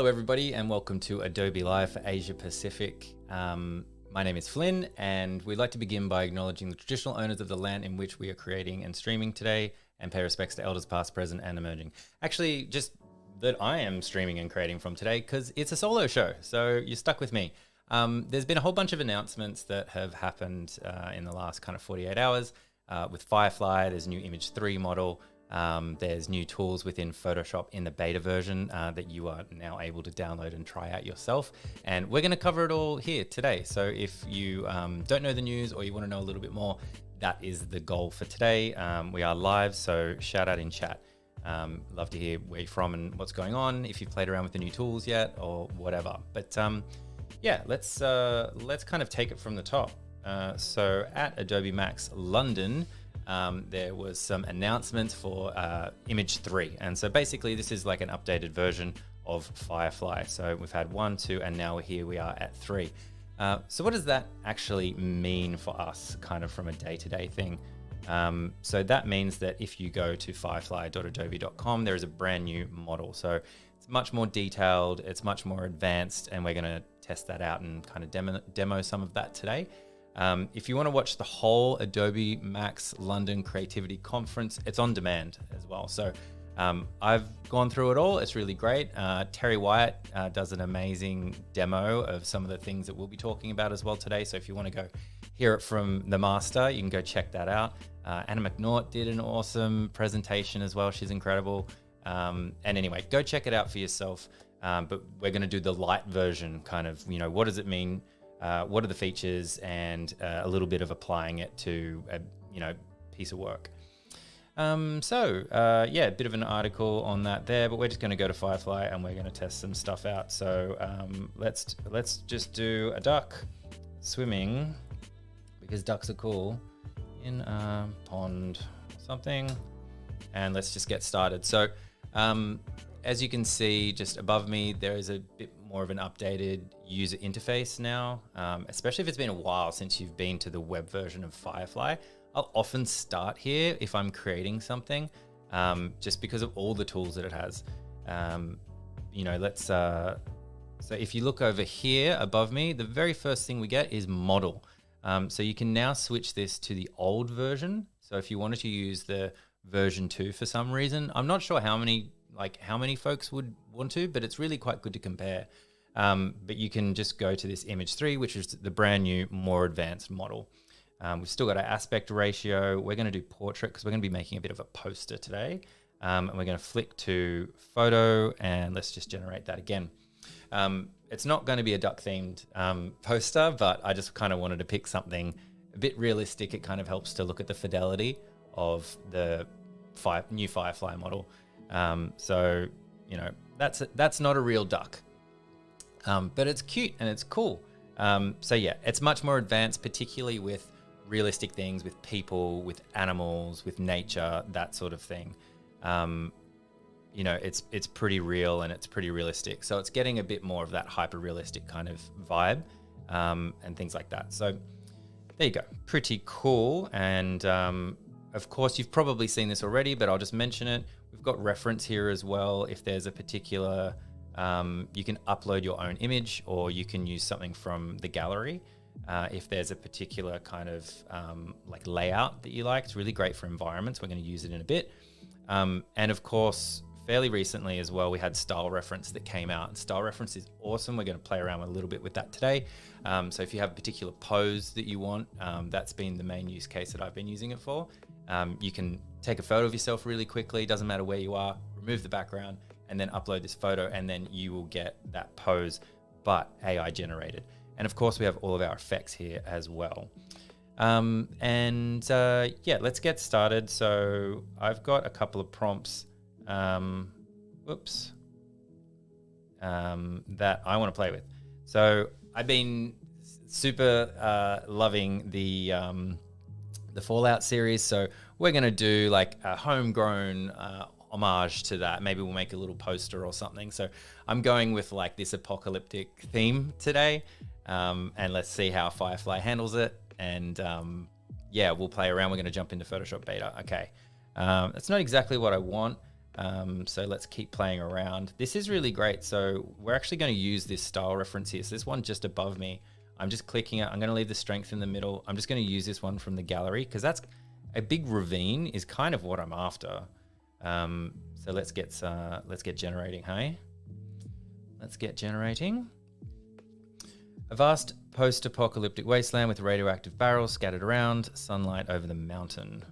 everybody, and welcome to Adobe Live for Asia Pacific. My name is Flynn, and we'd like to begin by acknowledging the traditional owners of the land in which we are creating and streaming today, and pay respects to elders past, present, and emerging. Actually, just that I am streaming and creating from today because it's a solo show, so you're stuck with me. There's been a whole bunch of announcements that have happened in the last kind of 48 hours. With Firefly, there's a new Image 3 model. There's new tools within Photoshop in the beta version that you are now able to download and try out yourself. And we're going to cover it all here today. So if you don't know the news or you want to know a little bit more, that is the goal for today. We are live, so shout out in chat. Love to hear where you're from and what's going on, if you've played around with the new tools yet or whatever. But yeah, let's kind of take it from the top. So at Adobe Max London, there was some announcements for Image 3. And so basically this is like an updated version of Firefly. So we've had 1, 2, and now we are at 3. So what does that actually mean for us kind of from a day-to-day thing? So that means that if you go to firefly.adobe.com, there is a brand new model. So it's much more detailed, it's much more advanced, and we're gonna test that out and kind of demo some of that today. If you want to watch the whole Adobe Max London Creativity Conference, it's on demand as well. So I've gone through it all. It's really great. Terry Wyatt does an amazing demo of some of the things that we'll be talking about as well today. So if you want to go hear it from the master, you can go check that out. Anna McNaught did an awesome presentation as well. She's incredible. And anyway, go check it out for yourself. But we're going to do the light version, kind of, you know, what does it mean? What are the features, and a little bit of applying it to a piece of work. Yeah, a bit of an article on that there, but we're just going to go to Firefly and we're going to test some stuff out. So let's just do a duck swimming, because ducks are cool, in a pond or something, and let's just get started. So as you can see just above me, there is a bit more of an updated user interface now, especially if it's been a while since you've been to the web version of Firefly. I'll often start here if I'm creating something, just because of all the tools that it has. So if you look over here above me, the very first thing we get is model. So you can now switch this to the old version. So if you wanted to use the version 2 for some reason, I'm not sure how many folks would want to, but it's really quite good to compare. But you can just go to this Image 3, which is the brand new, more advanced model. We've still got our aspect ratio. We're going to do portrait because we're going to be making a bit of a poster today. And we're going to flick to photo, and let's just generate that again. It's not going to be a duck themed poster, but I just kind of wanted to pick something a bit realistic. It kind of helps to look at the fidelity of the new Firefly model. So, you know, that's not a real duck, but it's cute and it's cool. So yeah, it's much more advanced, particularly with realistic things, with people, with animals, with nature, that sort of thing. You know, it's pretty real and it's pretty realistic. So it's getting a bit more of that hyper realistic kind of vibe, and things like that. So there you go. Pretty cool. And, of course, you've probably seen this already, but I'll just mention it. We've got reference here as well. If there's a particular, you can upload your own image, or you can use something from the gallery. If there's a particular kind of like layout that you like, it's really great for environments. We're going to use it in a bit. And of course, fairly recently as well, we had style reference that came out. And style reference is awesome. We're going to play around a little bit with that today. So if you have a particular pose that you want, that's been the main use case that I've been using it for. You can take a photo of yourself really quickly, doesn't matter where you are, remove the background, and then upload this photo, and then you will get that pose, but AI generated. And of course, we have all of our effects here as well. Yeah, let's get started. So I've got a couple of prompts, that I want to play with. So I've been super loving the Fallout series. So we're going to do like a homegrown homage to that. Maybe we'll make a little poster or something. So I'm going with like this apocalyptic theme today. And let's see how Firefly handles it. And yeah, we'll play around. We're going to jump into Photoshop beta. Okay. That's not exactly what I want. So let's keep playing around. This is really great. So we're actually going to use this style reference here. So this one just above me, I'm just clicking it. I'm going to leave the strength in the middle. I'm just going to use this one from the gallery because that's a big ravine is kind of what I'm after. So let's get generating. Hey, let's get generating. A vast post-apocalyptic wasteland with radioactive barrels scattered around, sunlight over the mountain.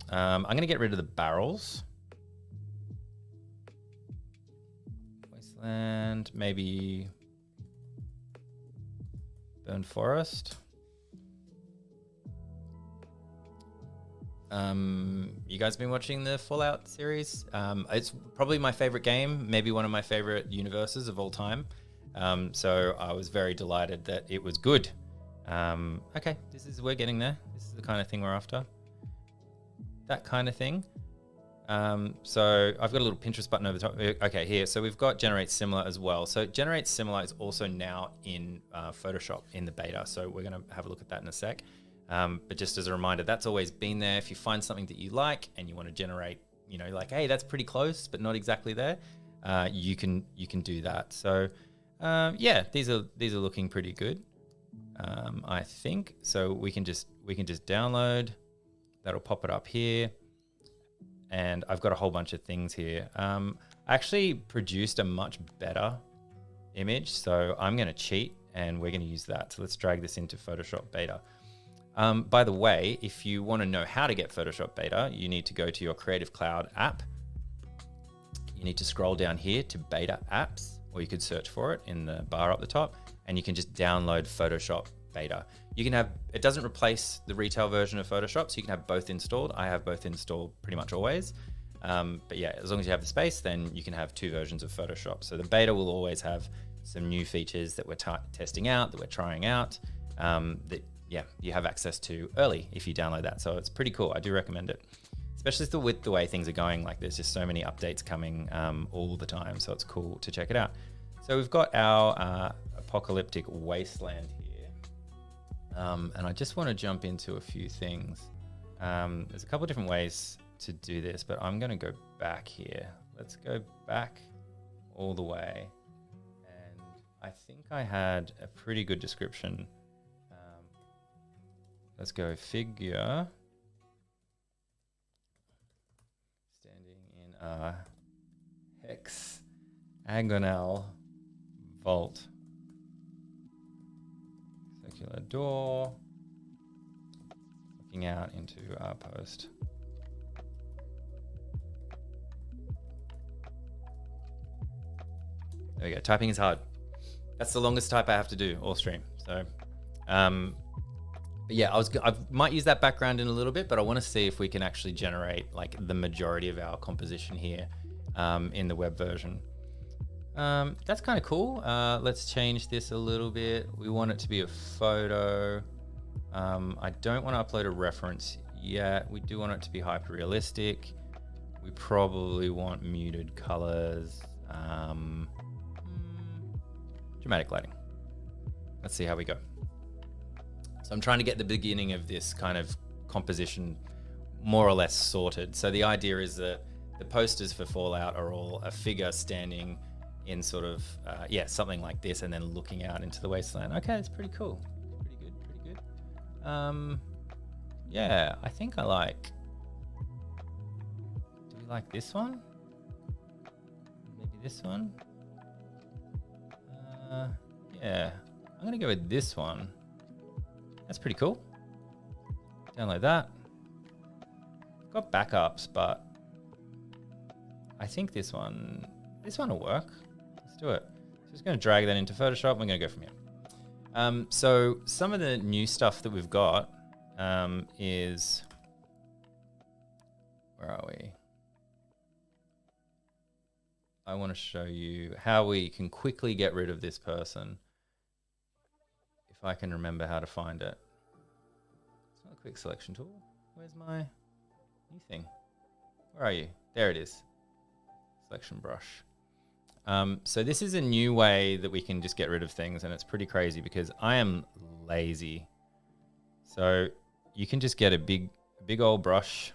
I'm going to get rid of the barrels. Wasteland, maybe burned forest. You guys been watching the Fallout series? It's probably my favorite game, maybe one of my favorite universes of all time. So I was very delighted that it was good. Okay, we're getting there. This is the kind of thing we're after. That kind of thing. So I've got a little Pinterest button over the top. Okay, here. So we've got Generate Similar as well. So Generate Similar is also now in Photoshop in the beta. So we're going to have a look at that in a sec. But just as a reminder, that's always been there. If you find something that you like and you want to generate, like, hey, that's pretty close, but not exactly there, you can do that. So yeah, these are looking pretty good. I think so. We can just download. That'll pop it up here. And I've got a whole bunch of things here. I actually produced a much better image, so I'm going to cheat and we're going to use that. So let's drag this into Photoshop Beta. By the way, if you want to know how to get Photoshop Beta, you need to go to your Creative Cloud app. You need to scroll down here to Beta Apps, or you could search for it in the bar up the top, and you can just download Photoshop Beta. You can have, it doesn't replace the retail version of Photoshop, so you can have both installed. I have both installed pretty much always. But yeah, as long as you have the space, then you can have two versions of Photoshop. So the beta will always have some new features that we're testing out, that we're trying out, that yeah, you have access to early if you download that. So it's pretty cool. I do recommend it, especially with the way things are going. Like there's just so many updates coming all the time. So it's cool to check it out. So we've got our apocalyptic wasteland here. And I just want to jump into a few things. There's a couple of different ways to do this, but I'm going to go back here. Let's go back all the way. And I think I had a pretty good description. Let's go figure standing in a hexagonal vault. Circular door. Looking out into our post. There we go. Typing is hard. That's the longest type I have to do all stream. So, but yeah, I might use that background in a little bit, but I want to see if we can actually generate like the majority of our composition here in the web version. That's kind of cool. Let's change this a little bit. We want it to be a photo. I don't want to upload a reference yet. We do want it to be hyper realistic. We probably want muted colors. Dramatic lighting. Let's see how we go. So I'm trying to get the beginning of this kind of composition more or less sorted. So the idea is that the posters for Fallout are all a figure standing in sort of, yeah, something like this and then looking out into the wasteland. Okay, that's pretty cool. Pretty good. Yeah, I think I like, do we like this one? Maybe this one? Yeah, I'm gonna go with this one. That's pretty cool. Download that. Got backups, but I think this one will work. Let's do it. So just going to drag that into Photoshop. We're going to go from here. So some of the new stuff that we've got is, where are we? I want to show you how we can quickly get rid of this person. If I can remember how to find it. It's not a quick selection tool. Where's my new thing? Where are you? There it is. Selection brush. So this is a new way that we can just get rid of things, and it's pretty crazy because I am lazy. So you can just get a big old brush.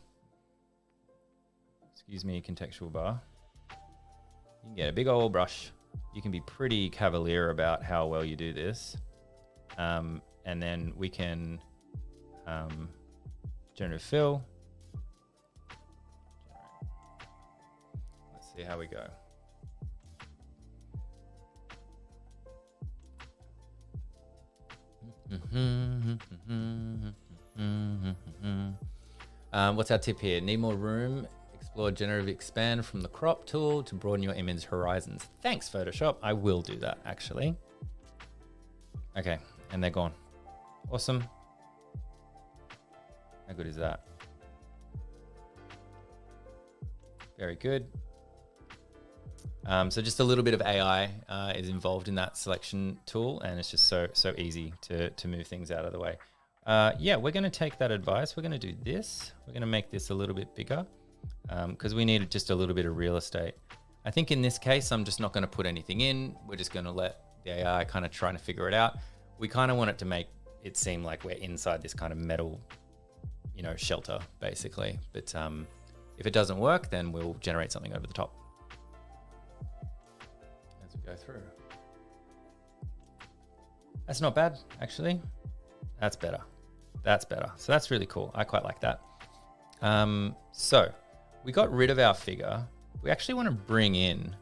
excuse me, contextual bar. You can get a big old brush. You can be pretty cavalier about how well you do this. And then we can generative fill. Let's see how we go. What's our tip here? Need more room? Explore generative expand from the crop tool to broaden your image horizons. Thanks, Photoshop. I will do that, actually. Okay, and they're gone. Awesome. How good is that? Very good. So just a little bit of AI is involved in that selection tool, and it's just so easy to move things out of the way. Yeah, we're going to take that advice. We're going to do this. We're going to make this a little bit bigger because we need just a little bit of real estate. I think in this case, I'm just not going to put anything in. We're just going to let the AI kind of trying to figure it out. We kind of want it to make it seem like we're inside this kind of metal, you know, shelter, basically. But if it doesn't work, then we'll generate something over the top as we go through. That's not bad, actually. That's better. That's better. So that's really cool. I quite like that. So we got rid of our figure. We actually want to bring in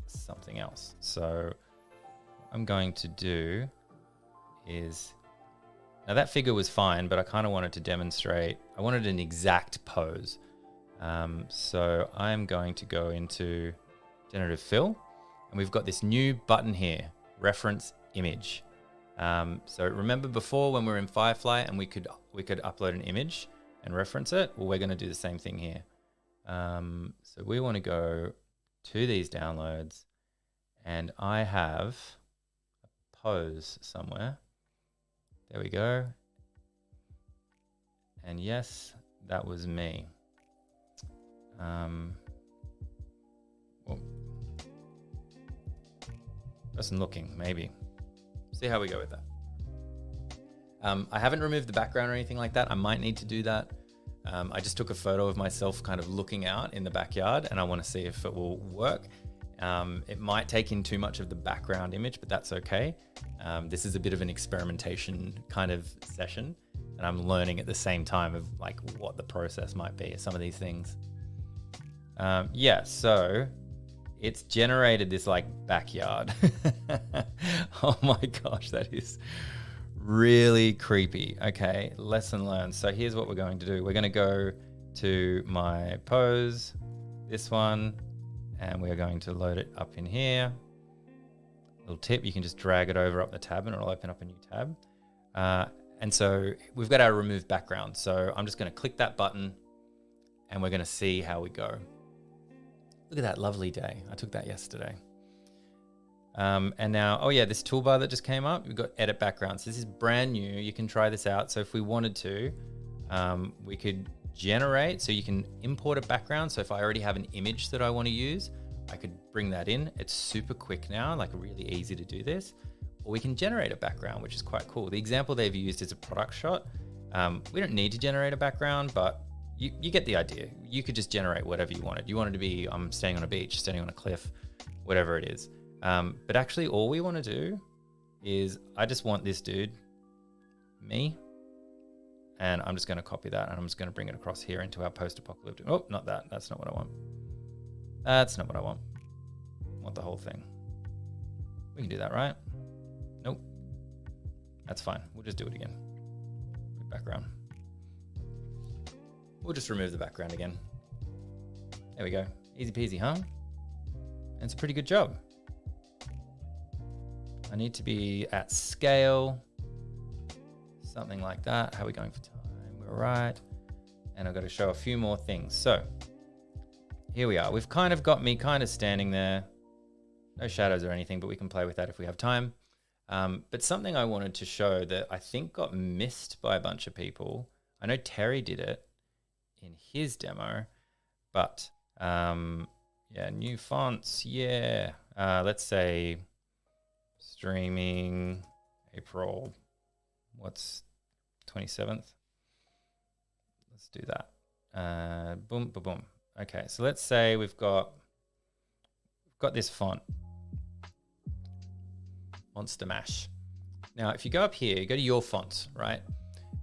something else. So what I'm going to do is, now that figure was fine, but I kind of wanted to demonstrate, I wanted an exact pose. So I'm going to go into Generative Fill, and we've got this new button here, Reference Image. So remember before when we were in Firefly and we could upload an image and reference it? Well, we're going to do the same thing here. So we want to go to these downloads, and I have a pose somewhere. There we go. And yes, that was me. Well, person looking, maybe. See how we go with that. I haven't removed the background or anything like that. I might need to do that. I just took a photo of myself kind of looking out in the backyard, and I want to see if it will work. It might take in too much of the background image, but that's okay. This is a bit of an experimentation kind of session, and I'm learning at the same time of like what the process might be, some of these things. Yeah, so it's generated this like backyard. Oh my gosh, that is really creepy. Okay, lesson learned. So here's what we're going to do. We're going to go to my pose, this one, and we're going to load it up in here. Little tip, you can just drag it over up the tab and it'll open up a new tab. And so we've got our remove background. So I'm just going to click that button and we're going to see how we go. Look at that lovely day. I took that yesterday. And now, oh yeah, this toolbar that just came up, we've got edit backgrounds. This is brand new. You can try this out. So if we wanted to, we could generate, so you can import a background. So if I already have an image that I want to use, I could bring that in. It's super quick now, like really easy to do this. Or we can generate a background, which is quite cool. The example they've used is a product shot. We don't need to generate a background, but you get the idea. You could just generate whatever you wanted. You wanted to be, I'm staying on a beach, standing on a cliff, whatever it is. But actually all we want to do is, I just want this dude, me, and I'm just going to copy that and I'm just going to bring it across here into our post-apocalyptic. Oh, not that. That's not what I want. That's not what I want. I want the whole thing. We can do that, right? Nope. That's fine. We'll just do it again. Background. We'll just remove the background again. There we go. Easy peasy, huh? And it's a pretty good job. I need to be at scale. Something like that. How are we going for time? We're right. And I've got to show a few more things. So here we are. We've kind of got me kind of standing there. No shadows or anything, but we can play with that if we have time. But something I wanted to show that I think got missed by a bunch of people. I know Terry did it in his demo, but yeah, new fonts. Yeah. Let's say streaming April, what's 27th? Let's Let's do that. Boom, boom, boom. Okay, so let's say we've got this font, Monster Mash. Now, if you go up here, you go to your fonts, right?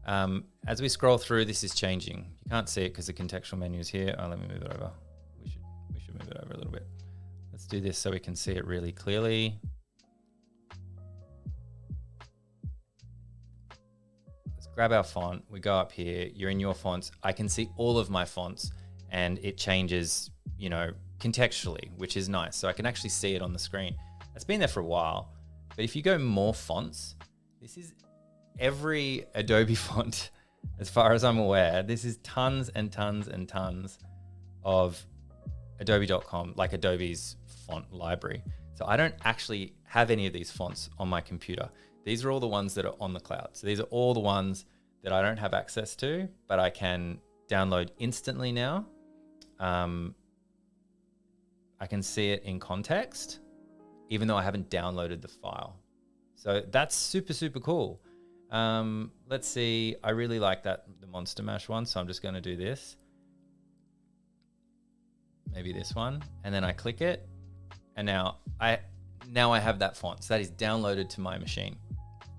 As we scroll through, this is changing. You can't see it because the contextual menu is here. Oh, let me move it over. We should move it over a little bit. Let's do this so we can see it really clearly. Let's grab our font. We go up here. You're in your fonts. I can see all of my fonts, and it changes, you know, contextually, which is nice. So I can actually see it on the screen. It's been there for a while. But if you go more fonts, this is every Adobe font, as far as I'm aware. This is tons and tons and tons of Adobe.com, like Adobe's font library. So I don't actually have any of these fonts on my computer. These are all the ones that are on the cloud. So these are all the ones that I don't have access to, but I can download instantly now. I can see it in context, even though I haven't downloaded the file. So that's super, super cool. Let's see, I really like the Monster Mash one, so I'm just gonna do this. Maybe this one, and then I click it, and now I have that font. So that is downloaded to my machine.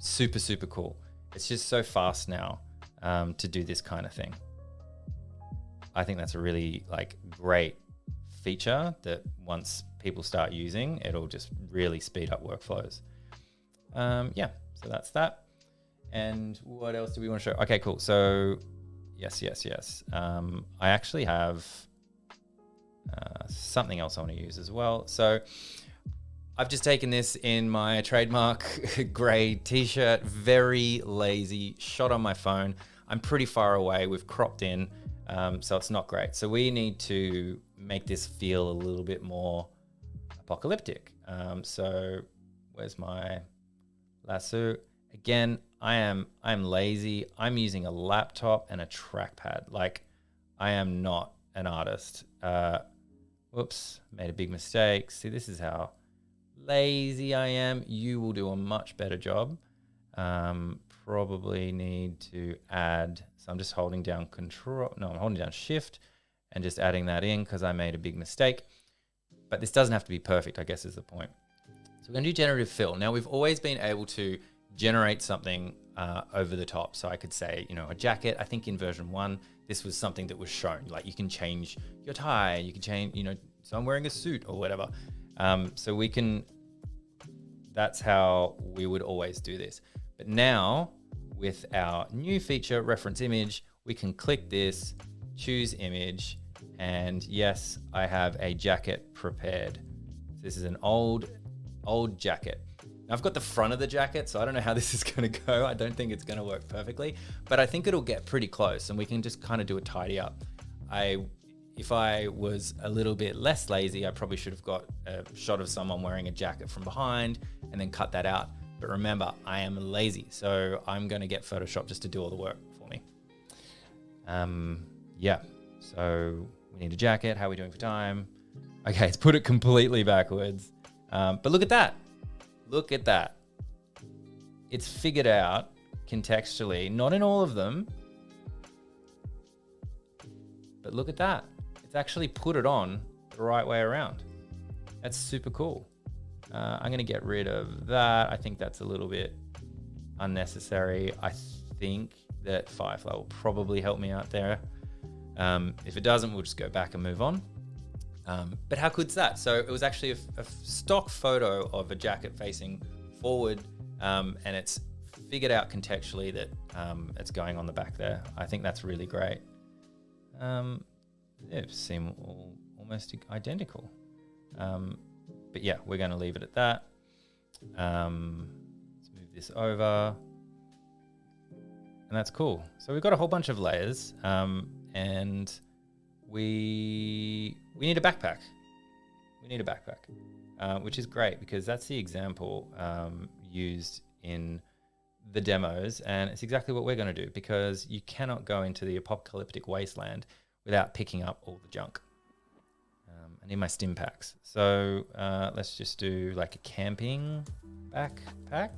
Super, super cool. It's just so fast now to do this kind of thing. I think that's a really great feature that once people start using, it'll just really speed up workflows. Yeah, so that's that. And what else do we want to show? Okay, cool. So yes. I actually have something else I want to use as well. So I've just taken this in my trademark gray t-shirt, very lazy, shot on my phone. I'm pretty far away. We've cropped in, so it's not great. So we need to make this feel a little bit more apocalyptic. So where's my lasso? Again, I'm lazy. I'm using a laptop and a trackpad. Like, I am not an artist. Whoops, made a big mistake. See, this is how lazy I am. You will do a much better job. Probably need to add, so I'm just holding down I'm holding down Shift and just adding that in because I made a big mistake. But this doesn't have to be perfect, I guess is the point. So we're gonna do generative fill. Now, we've always been able to generate something over the top. So I could say, a jacket. I think in version 1, this was something that was shown. Like, you can change your tie, you can change, so I'm wearing a suit or whatever. So we can, that's how we would always do this. But now with our new feature, reference image, we can click this, choose image, and yes, I have a jacket prepared. This is an old jacket. Now, I've got the front of the jacket, so I don't know how this is going to go. I don't think it's going to work perfectly, but I think it'll get pretty close, and we can just kind of do a tidy up. If I was a little bit less lazy, I probably should have got a shot of someone wearing a jacket from behind and then cut that out. But remember, I am lazy, so I'm going to get Photoshop just to do all the work for me. Yeah, so we need a jacket. How are we doing for time? Okay, let's put it completely backwards. But look at that. Look at that. It's figured out contextually, not in all of them, but look at that. It's actually put it on the right way around. That's super cool. I'm gonna get rid of that. I think that's a little bit unnecessary. I think that Firefly will probably help me out there. If it doesn't, we'll just go back and move on. But how good's that? So it was actually a stock photo of a jacket facing forward, and it's figured out contextually that it's going on the back there. I think that's really great. They seem almost identical. But yeah, we're going to leave it at that. Let's move this over. And that's cool. So we've got a whole bunch of layers, and we need a backpack. We need a backpack, which is great because that's the example used in the demos, and it's exactly what we're going to do because you cannot go into the apocalyptic wasteland without picking up all the junk. I need my stim packs. So let's just do like a camping backpack.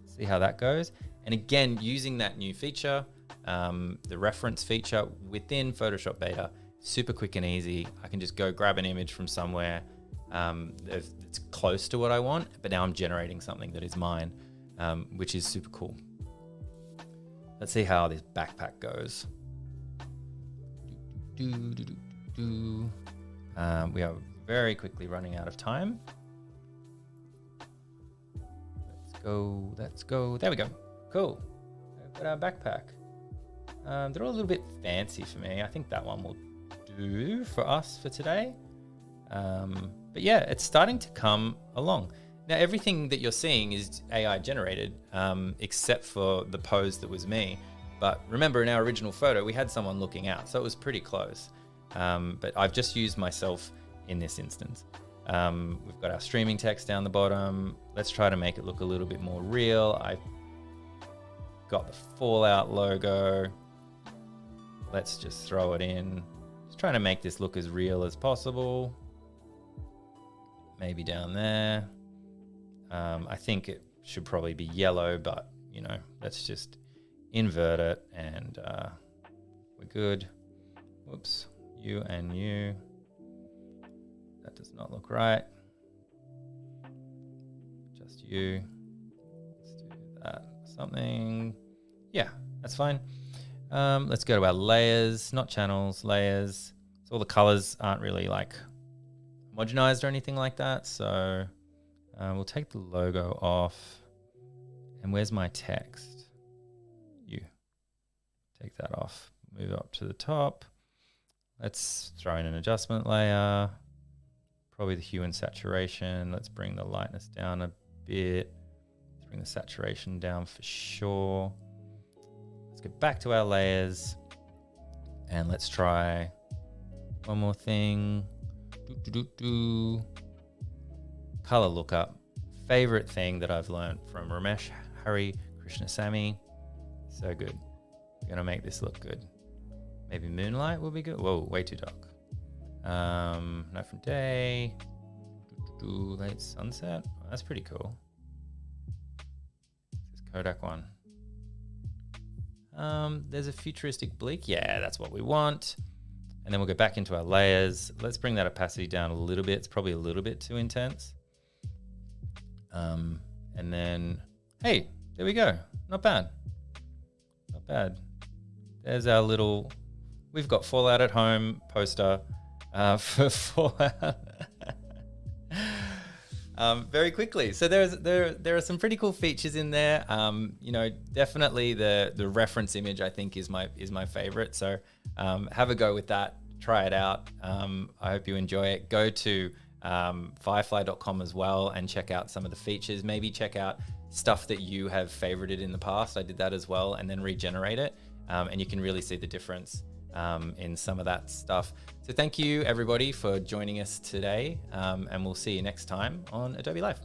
See how that goes. And again, using that new feature, the reference feature within Photoshop Beta. Super quick and easy. I can just go grab an image from somewhere it's close to what I want, but now I'm generating something that is mine, which is super cool. Let's see how this backpack goes. We are very quickly running out of time. Let's go. There we go. Cool. Got our backpack. They're all a little bit fancy for me. I think that one will do for us for today. But yeah, it's starting to come along. Now, everything that you're seeing is AI generated, except for the pose that was me. But remember, in our original photo, we had someone looking out, so it was pretty close. But I've just used myself in this instance. We've got our streaming text down the bottom. Let's try to make it look a little bit more real. I've got the Fallout logo. Let's just throw it in. Just trying to make this look as real as possible. Maybe down there. I think it should probably be yellow, but you know, let's just invert it and we're good. Whoops, you and you. That does not look right. Just you. Let's do that. Something. Yeah, that's fine. Let's go to our layers, not channels, layers. So all the colors aren't really like homogenized or anything like that. So we'll take the logo off. And where's my text? You. Take that off. Move up to the top. Let's throw in an adjustment layer. Probably the hue and saturation. Let's bring the lightness down a bit. Let's bring the saturation down for sure. Let's go back to our layers. And let's try one more thing. Color lookup. Favorite thing that I've learned from Ramesh Hari Krishnasamy. So good. We're gonna make this look good. Maybe moonlight will be good. Whoa, way too dark. Night from day. Late sunset. Oh, that's pretty cool. This is Kodak one. There's a futuristic bleak. Yeah, that's what we want. And then we'll go back into our layers. Let's bring that opacity down a little bit. It's probably a little bit too intense. And then, hey, there we go. Not bad. Not bad. There's our little, we've got Fallout at Home poster for Fallout. Very quickly. So there are some pretty cool features in there. You know, definitely the reference image I think is my favorite. So have a go with that. Try it out. I hope you enjoy it. Go to firefly.com as well and check out some of the features. Maybe check out stuff that you have favorited in the past. I did that as well, and then regenerate it. And you can really see the difference in some of that stuff. So thank you everybody for joining us today, and we'll see you next time on Adobe Live.